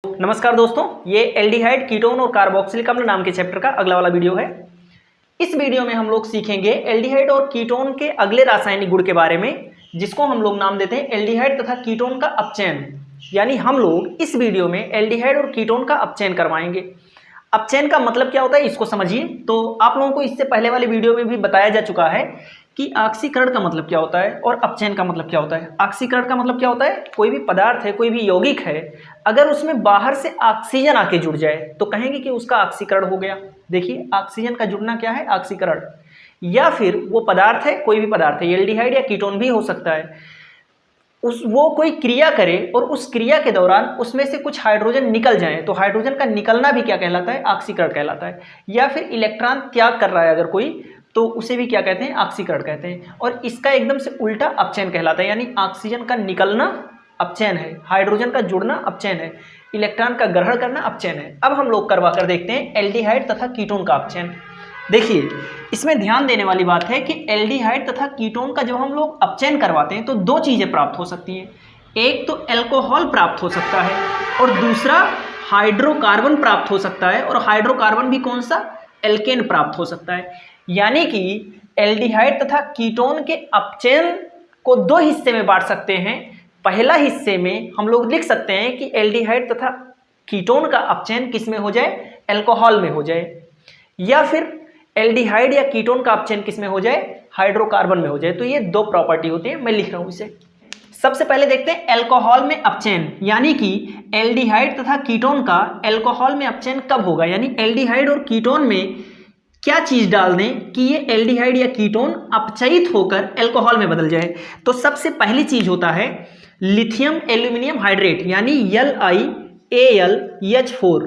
नमस्कार दोस्तों, ये एल्डिहाइड, कीटोन और कार्बोक्सिलिक अम्ल नाम के चैप्टर का अगला वाला वीडियो है। इस वीडियो में हम लोग सीखेंगे एल्डिहाइड और कीटोन के अगले रासायनिक गुण के बारे में, जिसको हम लोग नाम देते हैं एल्डिहाइड तथा कीटोन का अपचयन। यानी हम लोग इस वीडियो में एल्डिहाइड और कीटोन का अपचयन करवाएंगे। अपचयन का मतलब क्या होता है इसको समझिए। तो आप लोगों को इससे पहले वाले वीडियो में भी बताया जा चुका है कि ऑक्सीकरण का मतलब क्या होता है और अपचयन का मतलब क्या होता है। ऑक्सीकरण का मतलब क्या होता है, कोई भी पदार्थ है, कोई भी यौगिक है, अगर उसमें बाहर से ऑक्सीजन आके जुड़ जाए तो कहेंगे कि उसका ऑक्सीकरण हो गया। देखिए, ऑक्सीजन का जुड़ना क्या है, ऑक्सीकरण। या फिर वो पदार्थ है, कोई भी पदार्थ है, एल्डिहाइड या कीटोन भी हो सकता है, वो कोई क्रिया करे और उस क्रिया के दौरान उसमें से कुछ हाइड्रोजन निकल जाए तो हाइड्रोजन का निकलना भी क्या कहलाता है, ऑक्सीकरण कहलाता है। या फिर इलेक्ट्रॉन त्याग कर रहा है अगर कोई, तो उसे भी क्या कहते हैं, ऑक्सीकरण कहते हैं। और इसका एकदम से उल्टा अपचयन कहलाता है। यानी ऑक्सीजन का निकलना अपचयन है, हाइड्रोजन का जुड़ना अपचयन है, इलेक्ट्रॉन का ग्रहण करना अपचयन है। अब हम लोग करवा कर देखते हैं एल्डिहाइड तथा कीटोन का अपचयन। देखिए, इसमें ध्यान देने वाली बात है कि एल्डिहाइड तथा कीटोन का जब हम लोग अपचयन करवाते हैं तो दो चीजें प्राप्त हो सकती हैं। एक तो एल्कोहल प्राप्त हो सकता है और दूसरा हाइड्रोकार्बन प्राप्त हो सकता है। और हाइड्रोकार्बन भी कौन सा, एल्केन प्राप्त हो सकता है। यानी कि एल्डिहाइड तथा कीटोन के अपचयन को दो हिस्से में बांट सकते हैं। पहला हिस्से में हम लोग लिख सकते हैं कि एल्डिहाइड तथा कीटोन का अपचयन किस में हो जाए, एल्कोहल में हो जाए। या फिर एल्डिहाइड या कीटोन का अपचयन किस में हो जाए, हाइड्रोकार्बन में हो जाए। तो ये दो प्रॉपर्टी होती है, मैं लिख रहा हूं इसे। सबसे पहले देखते हैं एल्कोहल में अपचयन, यानी कि एल्डिहाइड तथा कीटोन का एल्कोहल में अपचयन कब होगा। यानी एल्डिहाइड और कीटोन में क्या चीज डाल दें कि ये एल्डिहाइड या कीटोन अपचयित होकर एल्कोहल में बदल जाए। तो सबसे पहली चीज होता है लिथियम एल्यूमिनियम हाइड्रेट, यानी LiAlH4।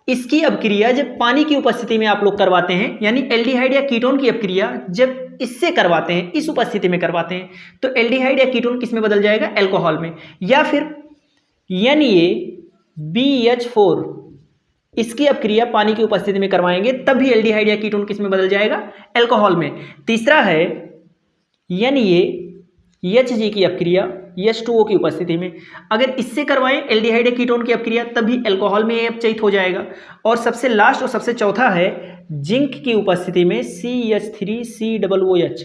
इसकी अपक्रिया जब पानी की उपस्थिति में आप लोग करवाते हैं, यानी एल्डिहाइड या कीटोन की अपक्रिया जब इससे करवाते हैं, इस उपस्थिति में करवाते हैं, तो एल्डिहाइड या कीटोन किस में बदल जाएगा, एल्कोहल में। या फिर NaBH4, इसकी अपक्रिया पानी की उपस्थिति में करवाएंगे तब भी एल्डिहाइड या कीटोन किस में बदल जाएगा, एल्कोहल में। तीसरा है NaHG की अपक्रिया H2O की उपस्थिति में, अगर इससे करवाएं एल्डिहाइड या कीटोन की अपक्रिया तब भी एल्कोहल में अपचयित हो जाएगा। और सबसे लास्ट और सबसे चौथा है जिंक की उपस्थिति में CH3COOH,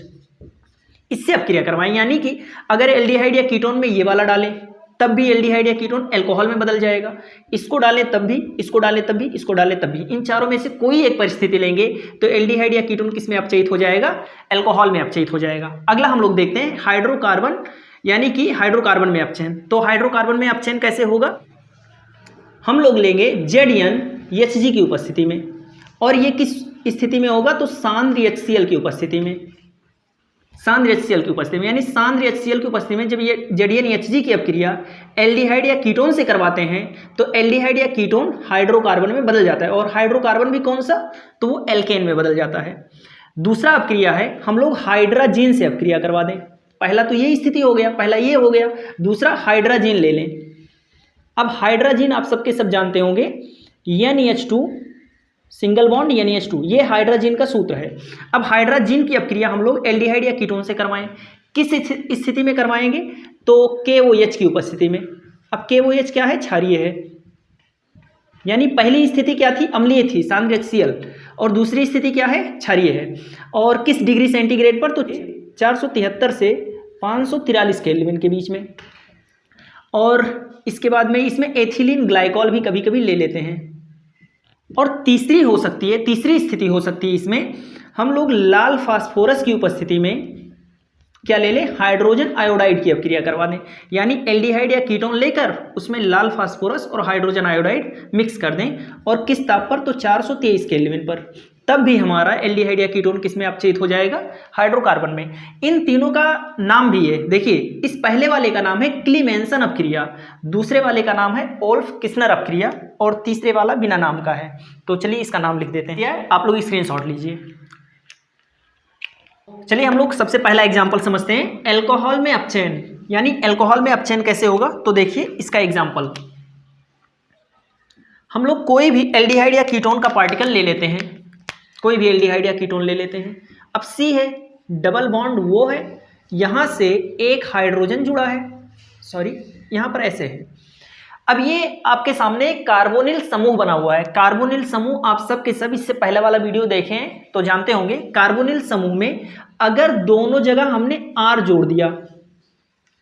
इससे अपक्रिया करवाएं। यानी कि अगर एल्डिहाइड या कीटोन में ये वाला डालें तब भी एल्डिहाइड या कीटोन एल्कोहल में बदल जाएगा, इसको डालें तब भी, इसको डालें तब भी, इसको डालें तब भी। इन चारों में से कोई एक परिस्थिति लेंगे तो एल्डिहाइड या कीटोन किस में अपचयित हो जाएगा, एल्कोहल में अपचयित हो जाएगा। अगला हम लोग देखते हैं हाइड्रोकार्बन, यानी कि हाइड्रोकार्बन में अपचयन। तो हाइड्रोकार्बन में अपचयन कैसे होगा, हम लोग लेंगे ZnHG की उपस्थिति में। और ये किस स्थिति में होगा, तो सांद्र HCl की उपस्थिति में, सांद्र HCl की उपस्थिति में। यानी सांद्र HCl की उपस्थिति में जब ये ZnHG की अपक्रिया एल्डिहाइड या कीटोन से करवाते हैं तो एल्डिहाइड या कीटोन हाइड्रोकार्बन में बदल जाता है। और हाइड्रोकार्बन भी कौन सा, तो वो एल्केन में बदल जाता है। दूसरा अपक्रिया है, हम लोग हाइड्राजीन से अपक्रिया करवा दें। पहला तो ये स्थिति हो गया, पहला ये हो गया, दूसरा हाइड्राजीन ले लें। अब हाइड्राजीन आप सबके सब जानते होंगे, NH2 सिंगल बॉन्ड NH2, ये हाइड्राजीन का सूत्र है। अब हाइड्राजीन की अपक्रिया हम लोग एल्डिहाइड या कीटोन से करवाएं, किस स्थिति में करवाएंगे, तो KOH की उपस्थिति में। अब KOH क्या है, क्षारीय है। यानी पहली स्थिति क्या थी, अम्लीय थी, सांद्र HCl, और दूसरी स्थिति क्या है, क्षारीय है। और किस डिग्री सेंटीग्रेड पर, तो 473 से 543 केल्विन के बीच में। और इसके बाद में इसमें एथिलीन ग्लाइकॉल भी कभी कभी ले लेते हैं। और तीसरी हो सकती है, तीसरी स्थिति हो सकती है इसमें, हम लोग लाल फास्फोरस की उपस्थिति में क्या ले लें, हाइड्रोजन आयोडाइड की अपक्रिया करवा दें। यानी एल्डिहाइड या कीटोन लेकर उसमें लाल फास्फोरस और हाइड्रोजन आयोडाइड मिक्स कर दें। और किस ताप पर, तो 423 केल्विन पर। तब भी हमारा एल्डिहाइड या कीटोन किस में अपचयित हो जाएगा, हाइड्रोकार्बन में। इन तीनों का नाम भी है, देखिए, इस पहले वाले का नाम है क्लीमेंसन अपक्रिया, दूसरे वाले का नाम है ओल्फ किस्नर अपक्रिया, और तीसरे वाला बिना नाम का है। तो चलिए इसका नाम लिख देते हैं, आप लोग स्क्रीनशॉट लीजिए। चलिए हम लोग सबसे पहला एग्जाम्पल समझते हैं, एल्कोहल में अपचयन। यानी एल्कोहल में अपचयन कैसे होगा, तो देखिए इसका एग्जाम्पल, हम लोग कोई भी एल्डिहाइड या कीटोन का पार्टिकल ले लेते हैं, कोई भी एल्डिहाइड या कीटोन ले लेते हैं। अब C है, डबल बॉन्ड वो है, यहां से एक हाइड्रोजन जुड़ा है, सॉरी यहाँ पर ऐसे है। अब ये आपके सामने कार्बोनिल समूह बना हुआ है। कार्बोनिल समूह आप सब के सब इससे पहले वाला वीडियो देखें तो जानते होंगे। कार्बोनिल समूह में अगर दोनों जगह हमने R जोड़ दिया,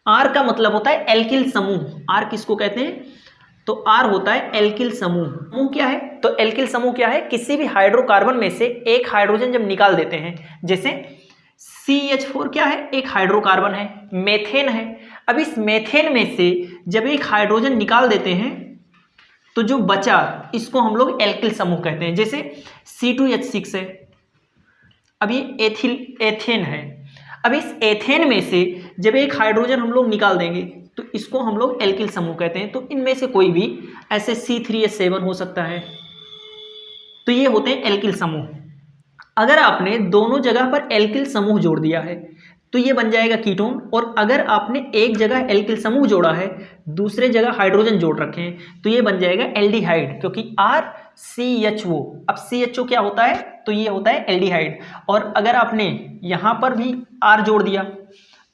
R का मतलब होता है एल्किल समूह। R किसको कहते हैं? तो R होता है एल्किल समूह। समूह क्या है? तो एल्किल समूह क्या है? किसी भी हाइड्रोकार्बन में से एक हाइड्रोजन जब निकाल देते हैं, जैसे CH4 क्या है? एक हाइड्रोकार्बन है, मेथेन है। अब इस मेथेन में से जब एक हाइड्रोजन निकाल देते हैं तो जो बचा इसको हम लोग एल्किल समूह कहते हैं। जैसे C2H6 है, अब ये एथेन है। अब इस एथेन में से जब एक हाइड्रोजन हम लोग निकाल देंगे तो इसको हम लोग एल्किल समूह कहते हैं। तो इनमें से कोई भी ऐसे C3H7 हो सकता है। तो ये होते हैं एल्किल समूह। अगर आपने दोनों जगह पर एल्किल समूह जोड़ दिया है तो ये बन जाएगा कीटोन। और अगर आपने एक जगह एल्किल समूह जोड़ा है, दूसरे जगह हाइड्रोजन जोड़ रखे हैं, तो ये बन जाएगा एल्डिहाइड, क्योंकि RCHO। अब CHO क्या होता है? तो ये होता है एल्डिहाइड। और अगर आपने यहाँ पर भी R जोड़ दिया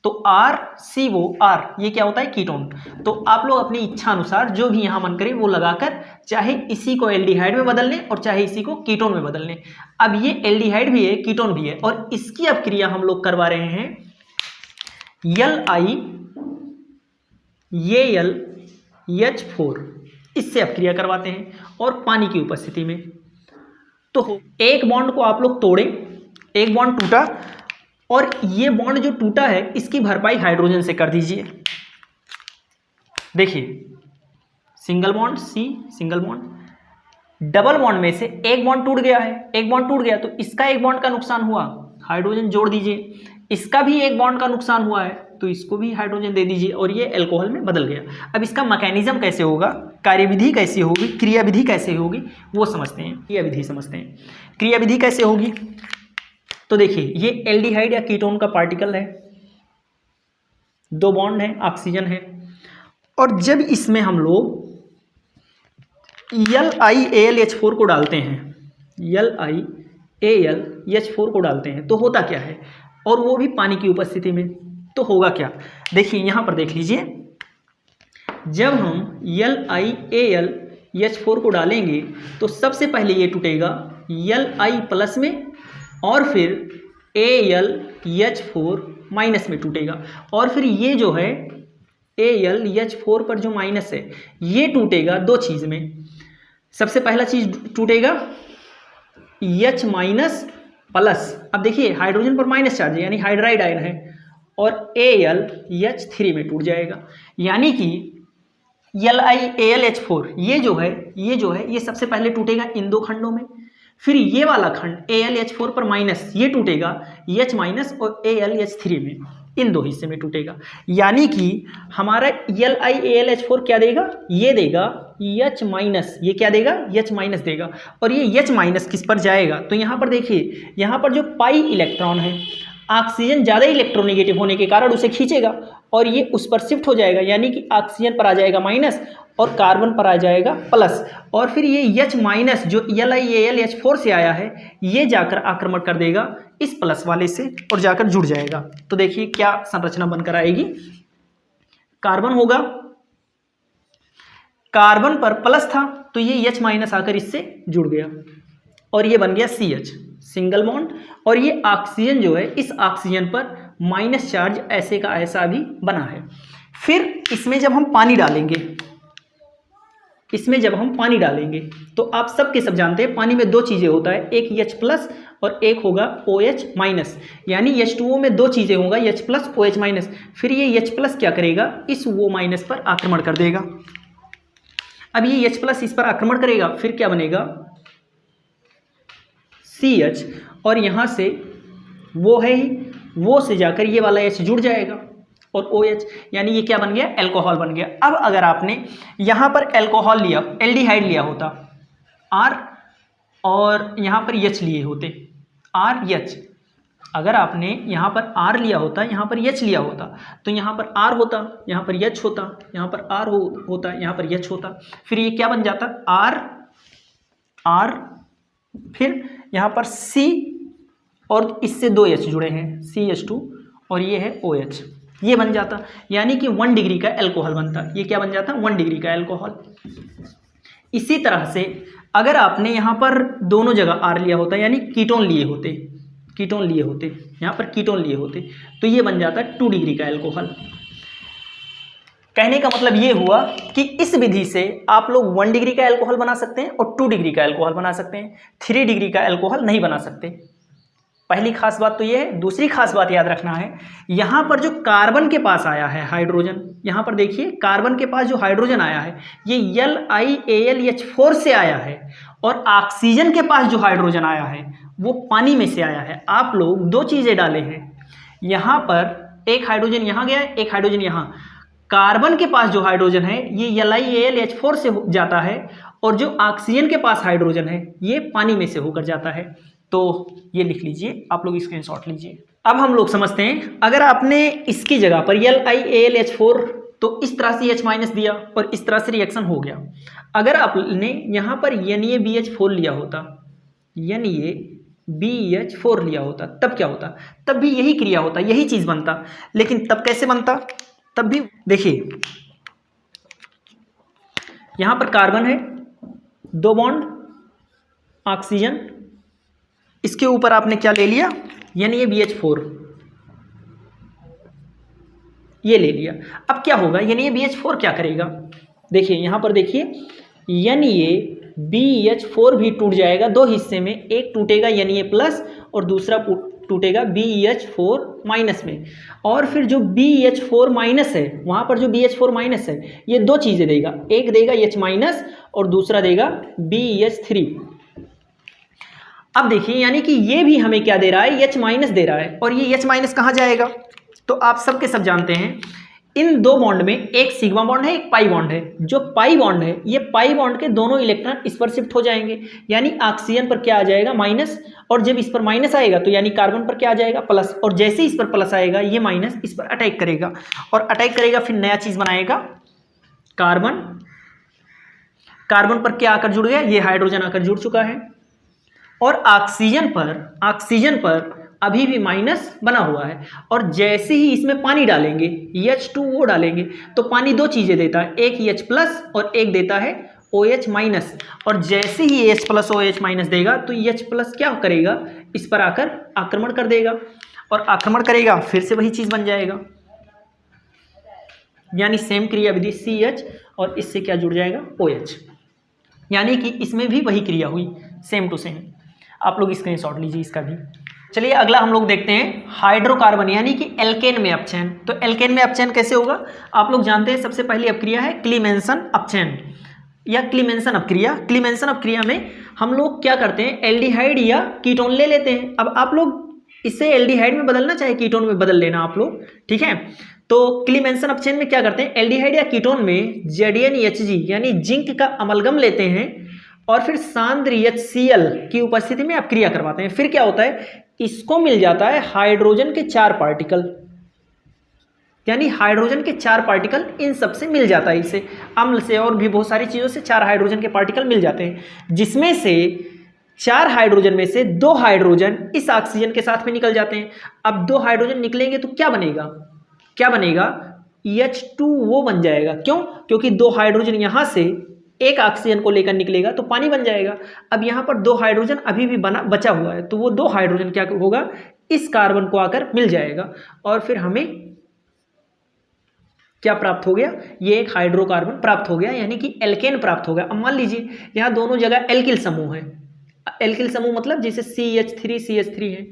तो RCOR, ये क्या होता है? कीटोन। तो आप लोग अपनी इच्छा अनुसार जो भी यहाँ मन करे वो लगाकर चाहे इसी को एल्डिहाइड में बदल लें और चाहे इसी को कीटोन में बदल लें। अब ये एल्डिहाइड भी है, कीटोन भी है, और इसकी अब क्रिया हम लोग करवा रहे हैं LiAlH4, इससे अब क्रिया करवाते हैं और पानी की उपस्थिति में। तो एक बॉन्ड को आप लोग तोड़े, एक बॉन्ड टूटा, और ये बॉन्ड जो टूटा है इसकी भरपाई हाइड्रोजन से कर दीजिए। देखिए, single bond C, single bond, double bond में से एक बॉन्ड टूट गया है, एक बॉन्ड टूट गया तो इसका एक बॉन्ड का नुकसान हुआ, हाइड्रोजन जोड़ दीजिए। इसका भी एक बॉन्ड का नुकसान हुआ है तो इसको भी हाइड्रोजन दे दीजिए और ये अल्कोहल में बदल गया। अब इसका मैकेनिज्म कैसे होगा, कार्यविधि कैसी होगी, क्रियाविधि कैसे होगी, वो समझते हैं। क्रियाविधि समझते हैं, क्रियाविधि कैसे होगी। तो देखिए, ये एल्डिहाइड या कीटोन का पार्टिकल है, दो बॉन्ड है, ऑक्सीजन है, और जब इसमें हम लोग LiAlH4 को डालते हैं, LiAlH4 को डालते हैं तो होता क्या है, और वो भी पानी की उपस्थिति में, तो होगा क्या। देखिए यहाँ पर देख लीजिए, जब हम LiAlH4 को डालेंगे तो सबसे पहले ये टूटेगा Li प्लस में और फिर AlH4 माइनस में टूटेगा, और फिर ये जो है AlH4 पर जो माइनस है ये टूटेगा दो चीज़ में। सबसे पहला चीज़ टूटेगा H माइनस प्लस। अब देखिए, हाइड्रोजन पर माइनस चार्ज है यानी हाइड्राइड आयन है, और AlH3 में टूट जाएगा। यानी कि LiAlH4 ये जो है ये सबसे पहले टूटेगा इन दो खंडों में, फिर ये वाला खंड AlH4 पर माइनस ये टूटेगा H माइनस और AlH3 में, इन दो हिस्से में टूटेगा। यानी कि हमारा LiAlH4 क्या देगा, ये देगा H माइनस, ये क्या देगा, H माइनस देगा, और ये H माइनस किस पर जाएगा, तो यहाँ पर देखिए, यहाँ पर जो पाई इलेक्ट्रॉन है, ऑक्सीजन ज़्यादा इलेक्ट्रोनेगेटिव होने के कारण उसे खींचेगा और ये उस पर शिफ्ट हो जाएगा, यानी कि ऑक्सीजन पर आ जाएगा माइनस और कार्बन पर आ जाएगा प्लस, और फिर ये H माइनस जो LiAlH4 से आया है ये जाकर आक्रमण कर देगा इस प्लस वाले से और जाकर जुड़ जाएगा। तो देखिए क्या संरचना बनकर आएगी, कार्बन होगा, कार्बन पर प्लस था तो ये H माइनस आकर इससे जुड़ गया और ये बन गया CH, सिंगल बॉन्ड, और ये ऑक्सीजन जो है इस ऑक्सीजन पर माइनस चार्ज ऐसे का ऐसा भी बना है। फिर इसमें जब हम पानी डालेंगे, तो आप सब के सब जानते हैं पानी में दो चीज़ें होता है, एक H प्लस और एक होगा OH माइनस, यानी H2O में दो चीज़ें होगा, H प्लस OH माइनस। फिर ये H प्लस क्या करेगा, इस O माइनस पर आक्रमण कर देगा। अब ये H प्लस इस पर आक्रमण करेगा, फिर क्या बनेगा CH, और यहाँ से वो है ही, वो से जाकर ये वाला H जुड़ जाएगा और OH, यानी ये क्या बन गया, अल्कोहल बन गया। अब अगर आपने यहाँ पर अल्कोहल लिया, एल्डिहाइड लिया होता R, और यहाँ पर H लिए होते RH, अगर आपने यहाँ पर R लिया होता, यहाँ पर H लिया होता, तो यहाँ पर R होता, यहाँ पर H होता, यहाँ पर R होता, यहाँ पर H होता, फिर ये क्या बन जाता R, फिर यहाँ पर C और इससे दो H जुड़े हैं CH2 और ये है OH, ये बन जाता, यानी कि 1 डिग्री का अल्कोहल बनता। ये क्या बन जाता? 1 डिग्री का अल्कोहल। इसी तरह से अगर आपने यहाँ पर दोनों जगह R लिया होता, यानी कीटोन लिए होते, यहाँ पर कीटोन लिए होते, तो ये बन जाता 2 डिग्री का अल्कोहल। कहने का मतलब ये हुआ कि इस विधि से आप लोग 1 डिग्री का अल्कोहल बना सकते हैं और 2 डिग्री का अल्कोहल बना सकते हैं, 3 डिग्री का अल्कोहल नहीं बना सकते। पहली खास बात तो ये है। दूसरी खास बात याद रखना है, यहाँ पर जो कार्बन के पास आया है हाइड्रोजन, यहाँ पर देखिए कार्बन के पास जो हाइड्रोजन आया है ये LiAlH4 से आया है, और ऑक्सीजन के पास जो हाइड्रोजन आया है वो पानी में से आया है। आप लोग 2 चीज़ें डाले हैं, यहाँ पर एक हाइड्रोजन यहाँ गया, एक हाइड्रोजन यहाँ। कार्बन के पास जो हाइड्रोजन है ये LiAlH4 से जाता है, और जो ऑक्सीजन के पास हाइड्रोजन है ये पानी में से होकर जाता है। तो ये लिख लीजिए, आप लोग स्क्रीनशॉट लीजिए। अब हम लोग समझते हैं, अगर आपने इसकी जगह पर LiAlH4 तो इस तरह से H- दिया और इस तरह से रिएक्शन हो गया। अगर आपने यहाँ पर NaBH4 लिया होता, NaBH4 लिया होता, तब क्या होता? तब भी यही क्रिया होता, यही चीज़ बनता। लेकिन तब कैसे बनता? तब भी देखिए, यहाँ पर कार्बन है, 2 बॉन्ड, ऑक्सीजन, इसके ऊपर आपने क्या ले लिया? NaBH4 ये ले लिया। अब क्या होगा? NaBH4 क्या करेगा? देखिए यहाँ पर देखिए, NaBH4 भी टूट जाएगा 2 हिस्से में, एक टूटेगा Na+ और दूसरा टूटेगा BH4- में। और फिर जो BH4- है, वहाँ पर जो BH4- है ये 2 चीज़ें देगा, एक देगा H- और दूसरा देगा BH3। अब देखिए, यानी कि ये भी हमें क्या दे रहा है? H- दे रहा है। और ये H- कहाँ जाएगा? तो आप सब के सब जानते हैं, इन 2 बॉन्ड में एक सिग्मा बॉन्ड है, एक पाई बॉन्ड है। जो पाई बॉन्ड है, ये पाई बॉन्ड के दोनों इलेक्ट्रॉन इस पर शिफ्ट हो जाएंगे, यानी ऑक्सीजन पर क्या आ जाएगा? माइनस। और जब इस पर माइनस आएगा तो यानी कार्बन पर क्या आ जाएगा? प्लस। और जैसे ही इस पर प्लस आएगा ये माइनस इस पर अटैक करेगा, और अटैक करेगा फिर नया चीज बनाएगा, कार्बन। कार्बन पर क्या आकर जुड़ गया? ये हाइड्रोजन आकर जुड़ चुका है। और ऑक्सीजन पर अभी भी माइनस बना हुआ है। और जैसे ही इसमें पानी डालेंगे, H2O डालेंगे, तो पानी 2 चीज़ें देता है, एक H+ और एक देता है OH-। और जैसे ही H+ OH- देगा तो H+ क्या करेगा? इस पर आकर आक्रमण कर देगा, और आक्रमण करेगा फिर से वही चीज़ बन जाएगा, यानी सेम क्रिया विधि CH, और इससे क्या जुड़ जाएगा? OH। यानी कि इसमें भी वही क्रिया हुई, सेम टू सेम। आप लोग स्क्रीनशॉट लीजिए इसका भी। चलिए अगला हम लोग देखते हैं हाइड्रोकार्बन, यानी कि एल्केन में अपचयन। तो एल्केन में अपचयन कैसे होगा? आप लोग जानते हैं, सबसे पहली अपक्रिया है क्लीमेंसन अपचयन या क्लीमेंसन अपक्रिया। क्लीमेंसन अपक्रिया में हम लोग क्या करते हैं? एल्डिहाइड या कीटोन ले लेते हैं। अब आप लोग इसे एल्डिहाइड में बदलना चाहे कीटोन में बदल लेना आप लोग, ठीक है। तो क्लीमेंसन अपचयन में क्या करते हैं? एल्डिहाइड या कीटोन में ZnHg यानी जिंक का अमलगम लेते हैं, और फिर सांद्र HCl की उपस्थिति में अपक्रिया करवाते हैं। फिर क्या होता है? इसको मिल जाता है हाइड्रोजन के 4 पार्टिकल, यानी हाइड्रोजन के 4 पार्टिकल इन सब से मिल जाता है। इसे अम्ल से और भी बहुत सारी चीज़ों से 4 हाइड्रोजन के पार्टिकल मिल जाते हैं, जिसमें से 4 हाइड्रोजन में से 2 हाइड्रोजन इस ऑक्सीजन के साथ में निकल जाते हैं। अब 2 हाइड्रोजन निकलेंगे तो क्या बनेगा? H2O बन जाएगा। क्यों? क्योंकि 2 हाइड्रोजन यहाँ से एक ऑक्सीजन को लेकर निकलेगा तो पानी बन जाएगा। अब यहाँ पर 2 हाइड्रोजन अभी भी बचा हुआ है, तो वो 2 हाइड्रोजन क्या होगा? इस कार्बन को आकर मिल जाएगा, और फिर हमें क्या प्राप्त हो गया? ये एक हाइड्रोकार्बन प्राप्त हो गया, यानी कि एल्केन प्राप्त हो गया। अब मान लीजिए यहाँ दोनों जगह एल्किल समूह है। एल्किल समूह मतलब जैसे CH3 CH3 है,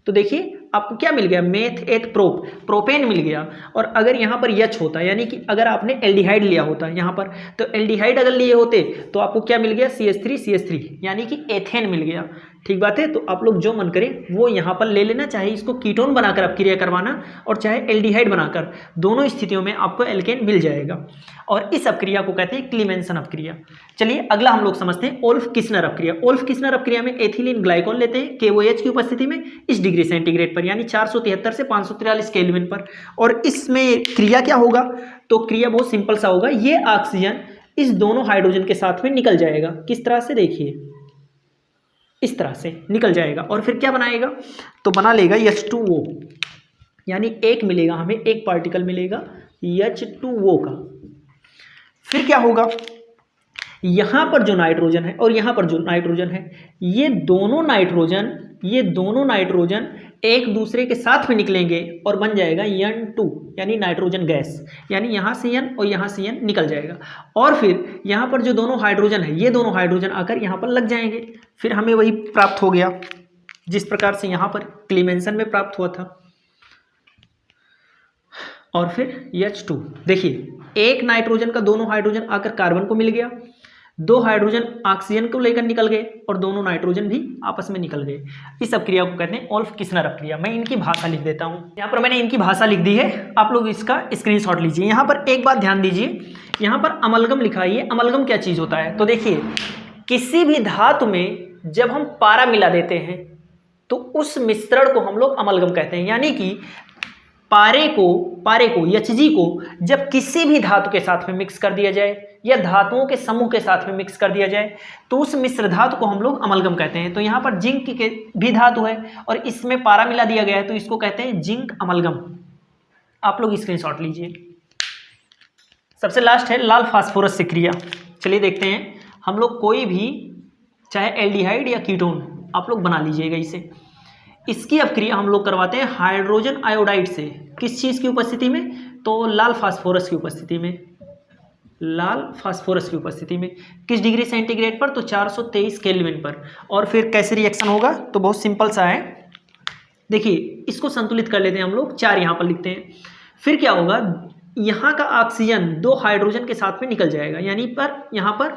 तो देखिए आपको क्या मिल गया? मेथ एथ प्रोपेन मिल गया। और अगर यहाँ पर H होता, यानी कि अगर आपने एल्डिहाइड लिया होता यहाँ पर, तो एल्डिहाइड अगर लिए होते तो आपको क्या मिल गया? CH3 CH3 यानी कि एथेन मिल गया। ठीक बात है। तो आप लोग जो मन करें वो यहाँ पर ले लेना, चाहे इसको कीटोन बनाकर अपक्रिया करवाना और चाहे एल्डिहाइड बनाकर, दोनों स्थितियों में आपको एल्केन मिल जाएगा। और इस अपक्रिया को कहते हैं क्लीमेंसन अपक्रिया। चलिए अगला हम लोग समझते हैं ओल्फ किस्नर अपक्रिया। ओल्फ किस्नर अपक्रिया में एथिलीन ग्लाइकोल लेते हैं KOH की उपस्थिति में इस डिग्री सेंटीग्रेड पर, यानी 473 से 543 केल्विन पर। और इसमें क्रिया क्या होगा? तो क्रिया बहुत सिंपल सा होगा। ये ऑक्सीजन इस दोनों हाइड्रोजन के साथ में निकल जाएगा। किस तरह से? देखिए इस तरह से निकल जाएगा, और फिर क्या बनाएगा? तो बना लेगा H2O। यानी एक मिलेगा हमें, एक पार्टिकल मिलेगा H2O का। फिर क्या होगा, यहाँ पर जो नाइट्रोजन है और यहाँ पर जो नाइट्रोजन है, ये दोनों नाइट्रोजन एक दूसरे के साथ में निकलेंगे और बन जाएगा N2 यानी नाइट्रोजन गैस, यानी यहाँ से N और यहाँ से N निकल जाएगा। और फिर यहाँ पर जो दोनों हाइड्रोजन है, ये दोनों हाइड्रोजन आकर यहाँ पर लग जाएंगे, फिर हमें वही प्राप्त हो गया जिस प्रकार से यहाँ पर क्लीमेंसन में प्राप्त हुआ था। और फिर H2, देखिए एक नाइट्रोजन का दोनों हाइड्रोजन आकर कार्बन को मिल गया, दो हाइड्रोजन ऑक्सीजन को लेकर निकल गए और दोनों नाइट्रोजन भी आपस में निकल गए। इस अपक्रिया को कहते हैं ओल्फ किस्नर अपक्रिया। मैं इनकी भाषा लिख देता हूँ, यहाँ पर मैंने इनकी भाषा लिख दी है, आप लोग इसका स्क्रीनशॉट लीजिए। यहाँ पर एक बात ध्यान दीजिए, यहाँ पर अमलगम लिखा है। ये अमलगम क्या चीज़ होता है, तो देखिए किसी भी धातु में जब हम पारा मिला देते हैं तो उस मिश्रण को हम लोग अमलगम कहते हैं। यानी कि पारे को Hg को जब किसी भी धातु के साथ में मिक्स कर दिया जाए या धातुओं के समूह के साथ में मिक्स कर दिया जाए तो उस मिश्र धातु को हम लोग अमलगम कहते हैं। तो यहाँ पर जिंक के भी धातु है और इसमें पारा मिला दिया गया है तो इसको कहते हैं जिंक अमलगम। आप लोग स्क्रीनशॉट लीजिए। सबसे लास्ट है लाल फास्फोरस से क्रिया। चलिए देखते हैं, हम लोग कोई भी चाहे एल्डिहाइड या कीटोन आप लोग बना लीजिएगा इसे। इसकी अपक्रिया हम लोग करवाते हैं हाइड्रोजन आयोडाइड से। किस चीज़ की उपस्थिति में, तो लाल फास्फोरस की उपस्थिति में। लाल फास्फोरस की उपस्थिति में किस डिग्री सेंटीग्रेड पर, तो 423 केल्विन पर। और फिर कैसे रिएक्शन होगा, तो बहुत सिंपल सा है। देखिए इसको संतुलित कर लेते हैं हम लोग, 4 यहाँ पर लिखते हैं। फिर क्या होगा, यहाँ का ऑक्सीजन 2 हाइड्रोजन के साथ में निकल जाएगा, यानी पर यहाँ पर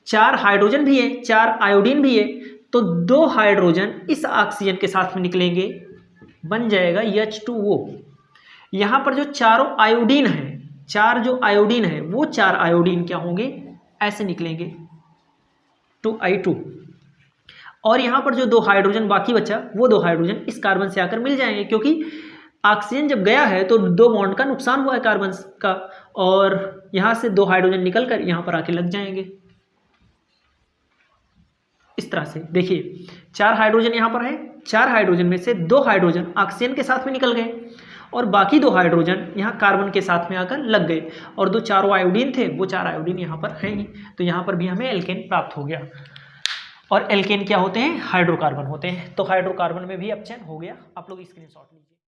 4 हाइड्रोजन भी है, 4 आयोडीन भी है, तो 2 हाइड्रोजन इस ऑक्सीजन के साथ में निकलेंगे, बन जाएगा H2O। यहाँ पर जो चारों आयोडीन है, 4 जो आयोडीन है वो 4 आयोडीन क्या होंगे, ऐसे निकलेंगे 2I2। और यहाँ पर जो 2 हाइड्रोजन बाकी बचा वो 2 हाइड्रोजन इस कार्बन से आकर मिल जाएंगे, क्योंकि ऑक्सीजन जब गया है तो 2 बॉन्ड का नुकसान हुआ है कार्बन का, और यहाँ से 2 हाइड्रोजन निकल कर यहाँ पर आके लग जाएंगे। इस तरह से देखिए 4 हाइड्रोजन यहाँ पर है, 4 हाइड्रोजन में से 2 हाइड्रोजन ऑक्सीजन के साथ में निकल गए और बाकी 2 हाइड्रोजन यहाँ कार्बन के साथ में आकर लग गए, और 2 चारों आयोडीन थे वो 4 आयोडीन यहाँ पर हैं ही, तो यहाँ पर भी हमें एल्केन प्राप्त हो गया। और एल्केन क्या होते हैं, हाइड्रोकार्बन होते हैं। तो हाइड्रोकार्बन में भी अपचयन हो गया। आप लोग स्क्रीनशॉट लीजिए।